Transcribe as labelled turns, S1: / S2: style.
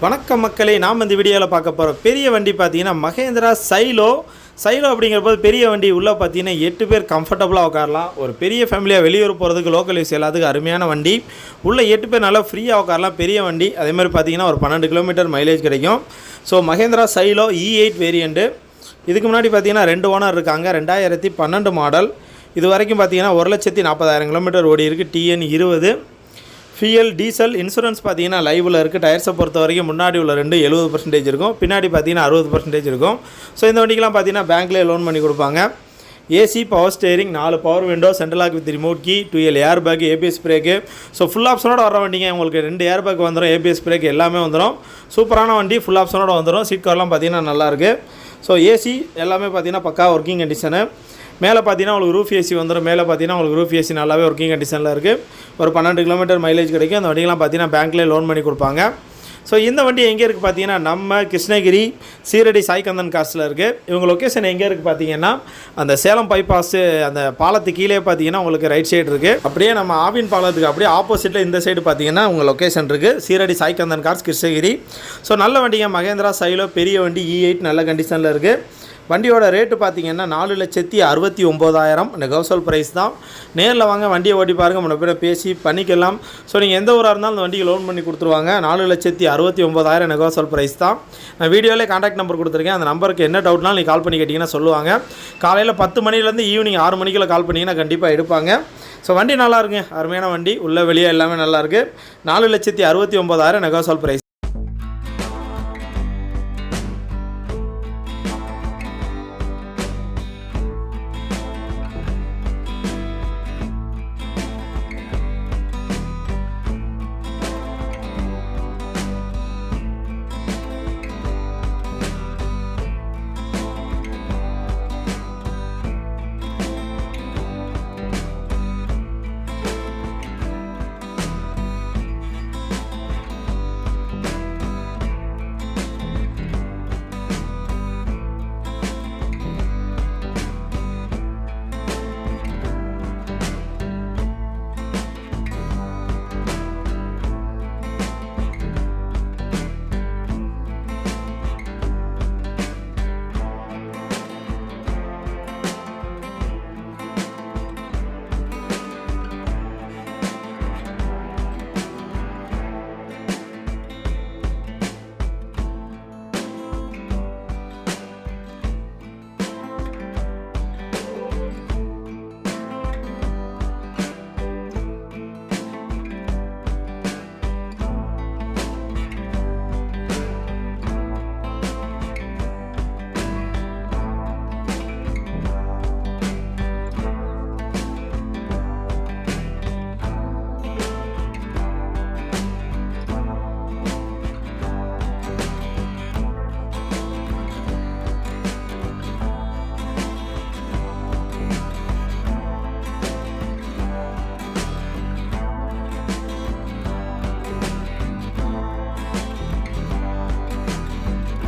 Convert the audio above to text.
S1: வணக்கம் மக்களே, நாம் இந்த வீடியோவில் பார்க்க போகிறோம் பெரிய வண்டி பார்த்தீங்கன்னா மகேந்திரா சைலோ அப்படிங்கிறபோது பெரிய வண்டி உள்ளே பார்த்தீங்கன்னா 8 பேர் கம்ஃபர்டபுளாக உட்காரலாம். ஒரு பெரிய ஃபேமிலியாக வெளியூர் போகிறதுக்கு லோக்கல் யூஸ் எல்லாத்துக்கும் அருமையான வண்டி. உள்ளே 8 பேர் நல்லா ஃப்ரீயாக உட்காரலாம். பெரிய வண்டி. அதே மாதிரி பார்த்தீங்கன்னா ஒரு 12 கிலோமீட்டர் மைலேஜ் கிடைக்கும். So Mahindra Xylo E8 variant. இதுக்கு முன்னாடி பார்த்தீங்கன்னா 2 ஓனர் இருக்காங்க. 2012 மாடல். இது வரைக்கும் பார்த்தீங்கன்னா 1,40,000 கிலோமீட்டர் ஓடி இருக்குது. TN 20. ஃபியல் டீசல் இன்சூரன்ஸ் பார்த்தீங்கன்னா லைவில் இருக்குது. டயர்ஸை பொறுத்த வரைக்கும் முன்னாடி உள்ள 70% இருக்கும், பின்னாடி பார்த்தீங்கன்னா 60% இருக்கும். ஸோ இந்த வண்டிக்கெலாம் பார்த்தீங்கன்னா பேங்க்லேயே லோன் பண்ணி கொடுப்பாங்க. AC, power steering, 4 power window, central lock with remote key, 12 air bag, ABS brake. ஸோ ஃபுல் ஆப்ஷனோட வர வண்டிங்க. உங்களுக்கு 2 ஏர் பேக் வந்துடும், ABS பிரேக் எல்லாமே வந்துடும். சூப்பரான வண்டி, ஃபுல் ஆப்ஷனோட வந்துடும். சீட் கவர்லாம் பார்த்தீங்கன்னா நல்லாயிருக்கு. ஸோ ஏசி எல்லாமே பார்த்தீங்கன்னா பக்கா ஒர்க்கிங் கண்டிஷனு. மேலே பார்த்தீங்கன்னா உங்களுக்கு ரூஃப் ஏசி வந்துடும். மேலே பார்த்தீங்கன்னா உங்களுக்கு ரூஃப் ஏசி நல்லாவே ஒர்க்கிங் கண்டிஷனில் இருக்குது. ஒரு 12 கிலோமீட்டர் மைலேஜ் கிடைக்கும். அந்த வண்டிகள்லாம் பார்த்தீங்கன்னா பேங்க்லேயே லோன் பண்ணி கொடுப்பாங்க. ஸோ இந்த வண்டி எங்கே இருக்குது பார்த்தீங்கன்னா நம்ம கிருஷ்ணகிரி சீரடி சாய்கந்தன் காசில் இருக்குது. இவங்க லொக்கேஷன் எங்கே இருக்குது பார்த்தீங்கன்னா அந்த சேலம் பைபாஸு அந்த பாலத்துக்கு கீழே பார்த்தீங்கன்னா உங்களுக்கு ரைட் சைடு இருக்குது. அப்படியே நம்ம ஆவின் பாலத்துக்கு அப்படியே ஆப்போசிட்டில் இந்த சைடு பார்த்தீங்கன்னா உங்கள் லொக்கேஷன் இருக்குது. சீரடி சாய்கந்தன் கார்ஸ் கிருஷ்ணகிரி. ஸோ நல்ல வண்டிங்க. மகேந்திரா சைலோ பெரிய வண்டி E8 நல்ல கண்டிஷனில் இருக்குது. வண்டியோட ரேட்டு பார்த்தீங்கன்னா 4,69,000 நெகோசியபிள் ப்ரைஸ் தான். நேரில் வாங்க, வண்டியை ஓட்டி பாருங்கள், முன்ன பேரை பேசி பண்ணிக்கலாம். ஸோ நீங்கள் எந்த ஊராக இருந்தாலும் அந்த வண்டிக்கு லோன் பண்ணி கொடுத்துருவாங்க. 4,69,000 நெகோசியபிள் ப்ரைஸ் தான். நான் வீடியோவிலே கான்டாக்ட் நம்பர் கொடுத்துருக்கேன். அந்த நம்பருக்கு என்ன டவுட்னாலும் நீங்கள் கால் பண்ணி கேட்டிங்கன்னா சொல்லுவாங்க. காலையில் 10 மணிலேருந்து ஈவினிங் 6 மணிக்குள்ள கால் பண்ணிங்கன்னா கண்டிப்பாக எடுப்பாங்க. ஸோ வண்டி நல்லா இருக்குங்க, அருமையான வண்டி. உள்ள வெளியே எல்லாமே நல்லாயிருக்கு. 4,69,000 நெகோசியபிள் ப்ரைஸ்.